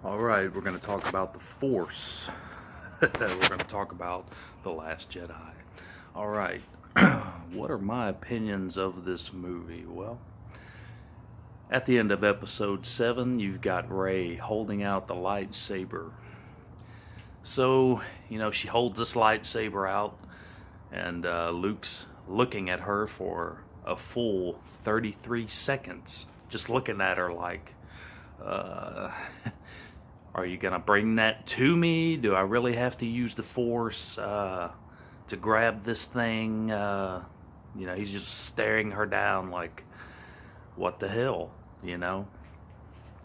Alright, we're going to talk about the Force. We're going to talk about The Last Jedi. Alright, what are my opinions of this movie? Well, at the end of episode 7, you've got Rey holding out the lightsaber. So, she holds this lightsaber out, and Luke's looking at her for a full 33 seconds. Just looking at her like, are you going to bring that to me? Do I really have to use the Force to grab this thing? He's just staring her down like, what the hell,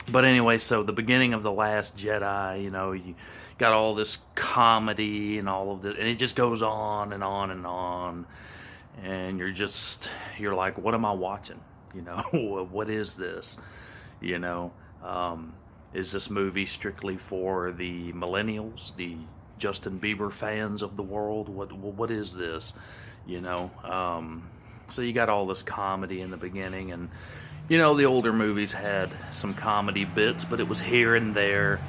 But anyway, so the beginning of The Last Jedi, you got all this comedy and all of this, and it just goes on and on and on. And you're like, what am I watching? What is this? Is this movie strictly for the millennials, the Justin Bieber fans of the world? What is this? So you got all this comedy in the beginning, and the older movies had some comedy bits, but it was here and there,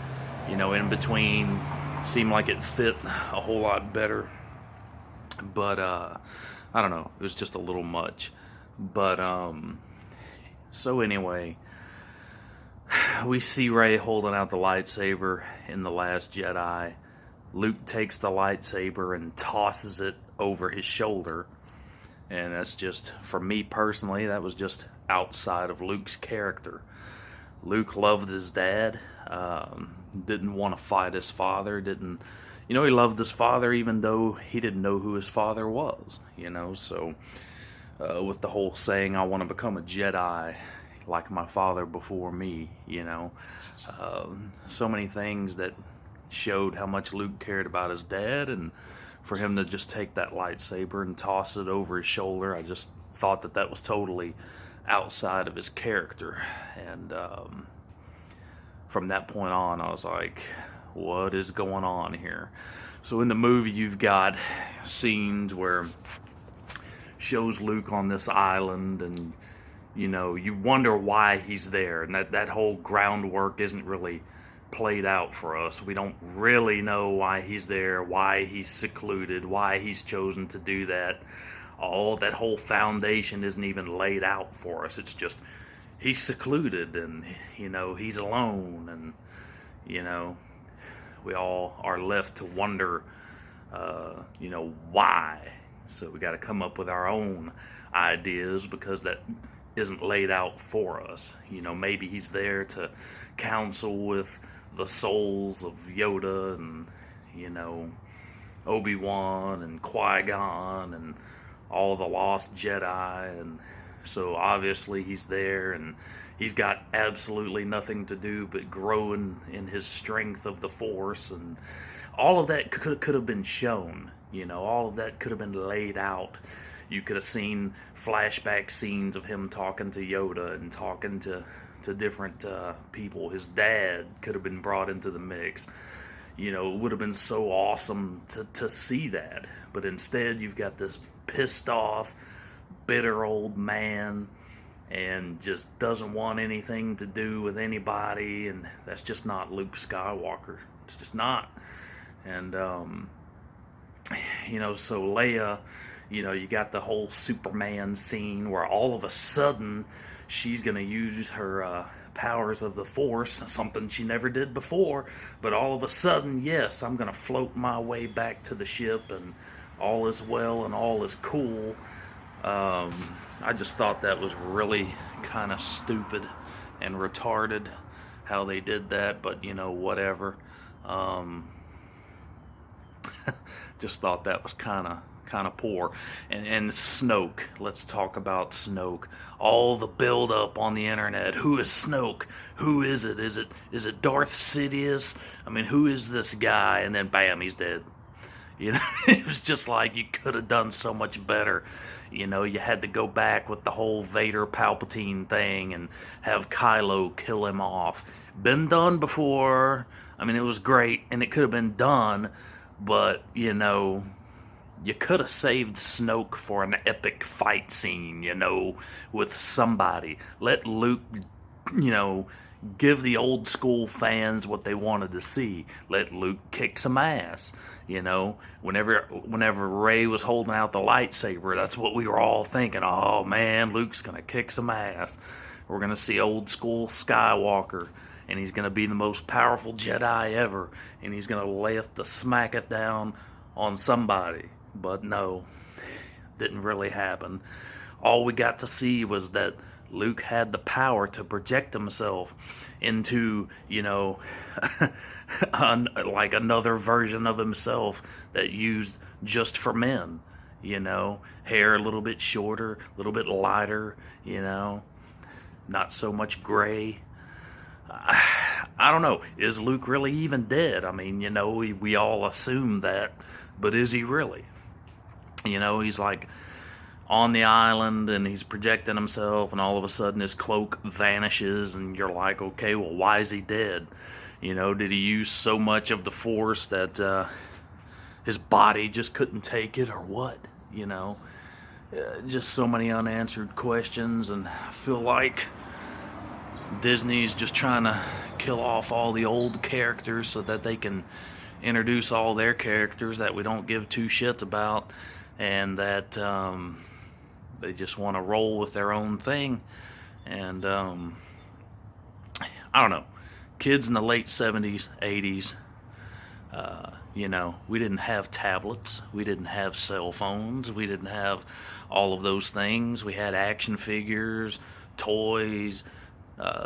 in between. Seemed like it fit a whole lot better. But I don't know, it was just a little much. But so anyway, we see Rey holding out the lightsaber in The Last Jedi. Luke takes the lightsaber and tosses it over his shoulder. And that's just, for me personally, that was just outside of Luke's character. Luke loved his dad, didn't want to fight his father, he loved his father even though he didn't know who his father was, so with the whole saying, I want to become a Jedi like my father before me, so many things that showed how much Luke cared about his dad, and for him to just take that lightsaber and toss it over his shoulder, I just thought that was totally outside of his character. And from that point on, I was like, what is going on here? So in the movie, you've got scenes where shows Luke on this island, and you wonder why he's there, and that whole groundwork isn't really played out for us. We don't really know why he's there, why he's secluded, why he's chosen to do that. All that whole foundation isn't even laid out for us. It's just he's secluded, and he's alone, and we all are left to wonder why. So we got to come up with our own ideas, because that isn't laid out for us. Maybe he's there to counsel with the souls of Yoda and Obi-Wan and Qui-Gon and all the lost Jedi, and so obviously he's there, and he's got absolutely nothing to do but growing in his strength of the Force, and all of that could have been shown. All of that could have been laid out. You could have seen flashback scenes of him talking to Yoda and talking to different people. His dad could have been brought into the mix. It would have been so awesome to see that. But instead, you've got this pissed off, bitter old man, and just doesn't want anything to do with anybody, and that's just not Luke Skywalker. It's just not. And so Leia, you got the whole Superman scene where all of a sudden she's going to use her powers of the Force, something she never did before, but all of a sudden, yes, I'm going to float my way back to the ship, and all is well and all is cool. I just thought that was really kind of stupid and retarded how they did that, but whatever. Just thought that was kind of poor. And Snoke, let's talk about Snoke. All the build up on the internet. Who is Snoke? Who is it? Is it Darth Sidious? I mean, who is this guy? And then bam, he's dead. It was just like, you could have done so much better. You had to go back with the whole Vader Palpatine thing and have Kylo kill him off. Been done before. I mean, it was great, and it could have been done, but you could have saved Snoke for an epic fight scene, with somebody. Let Luke, give the old school fans what they wanted to see. Let Luke kick some ass. You know, whenever Rey was holding out the lightsaber, that's what we were all thinking. Oh man, Luke's gonna kick some ass. We're gonna see old school Skywalker, and he's gonna be the most powerful Jedi ever, and he's gonna lift the smack it down on somebody. But no, didn't really happen. All we got to see was that Luke had the power to project himself into, you know, like another version of himself that used just for men. You know, hair a little bit shorter, a little bit lighter, you know, not so much gray. I don't know. Is Luke really even dead? I mean, you know, we all assume that, but is he really? You know, he's like on the island and he's projecting himself, and all of a sudden his cloak vanishes, and you're like, okay, well, why is he dead? You know, did he use so much of the Force that his body just couldn't take it, or what? You know, just so many unanswered questions, and I feel like Disney's just trying to kill off all the old characters so that they can introduce all their characters that we don't give two shits about, and that they just want to roll with their own thing. And I don't know, kids in the late 70s, 80s, you know, we didn't have tablets, we didn't have cell phones, we didn't have all of those things. We had action figures, toys.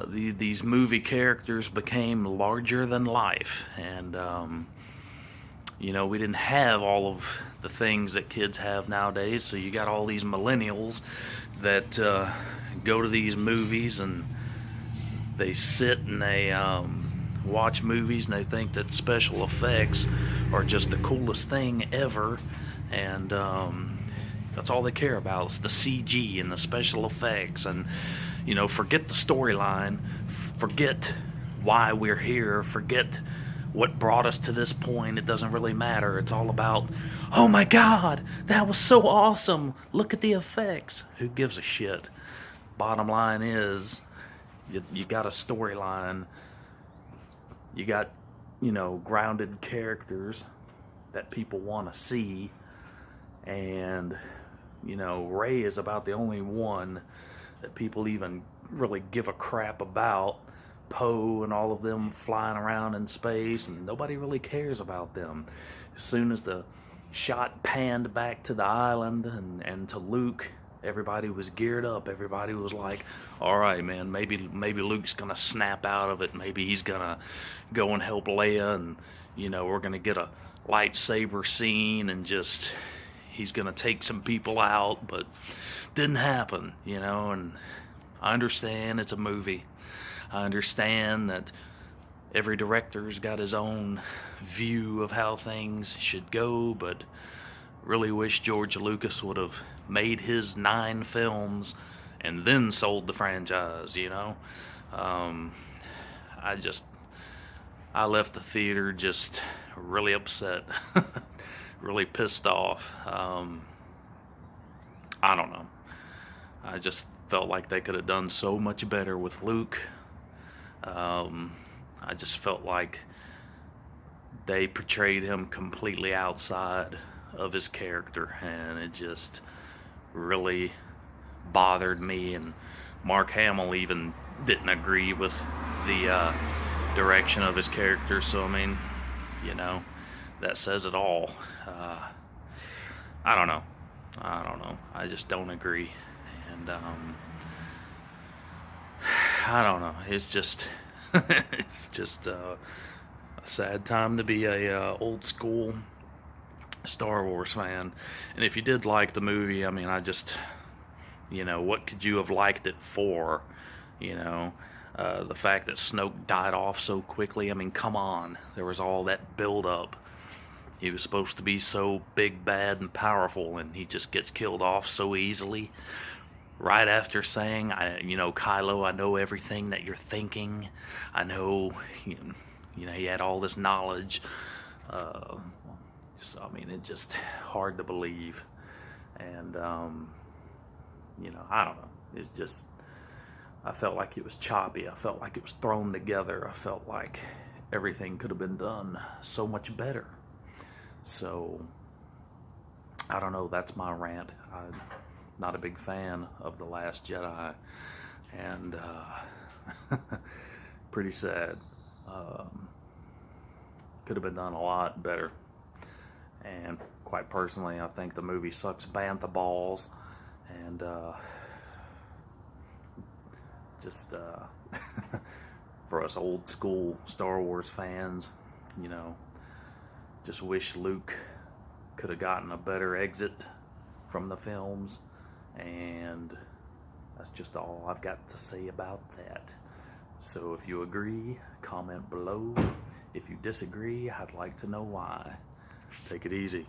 These movie characters became larger than life, and you know, we didn't have all of the things that kids have nowadays. So you got all these millennials that go to these movies, and they sit and they watch movies, and they think that special effects are just the coolest thing ever, and that's all they care about. It's the CG and the special effects, and you know, forget the storyline, forget why we're here, forget what brought us to this point. It doesn't really matter. It's all about, oh my God, that was so awesome. Look at the effects. Who gives a shit? Bottom line is, you got a storyline. You got, you know, grounded characters that people want to see. And, you know, Rey is about the only one that people even really give a crap about. Poe and all of them flying around in space, and nobody really cares about them. As soon as the shot panned back to the island and to Luke, everybody was geared up. Everybody was like, all right, man, maybe Luke's gonna snap out of it. Maybe he's gonna go and help Leia, and you know, we're gonna get a lightsaber scene, and just he's gonna take some people out. But didn't happen, you know. And I understand it's a movie. I understand that every director's got his own view of how things should go, but really wish George Lucas would have made his 9 films and then sold the franchise, you know. I left the theater just really upset, really pissed off. I don't know. I just felt like they could have done so much better with Luke. I just felt like they portrayed him completely outside of his character, and it just really bothered me. And Mark Hamill even didn't agree with the direction of his character. So I mean, you know, that says it all. I don't know. I just don't agree. And I don't know. It's just it's just a sad time to be a old school Star Wars fan. And if you did like the movie, I mean, you know, what could you have liked it for? You know, the fact that Snoke died off so quickly. I mean, come on. There was all that build up. He was supposed to be so big, bad, and powerful, and he just gets killed off so easily. Right after saying, you know, Kylo, I know everything that you're thinking. I know, you know, he had all this knowledge. So, I mean, it's just hard to believe. And, you know, I don't know. It's just, I felt like it was choppy. I felt like it was thrown together. I felt like everything could have been done so much better. So, I don't know, that's my rant. I'm not a big fan of The Last Jedi, and pretty sad. Could have been done a lot better. And quite personally, I think the movie sucks bantha balls, and just for us old school Star Wars fans, you know, just wish Luke could have gotten a better exit from the films, and that's just all I've got to say about that. So if you agree, comment below. If you disagree, I'd like to know why. Take it easy.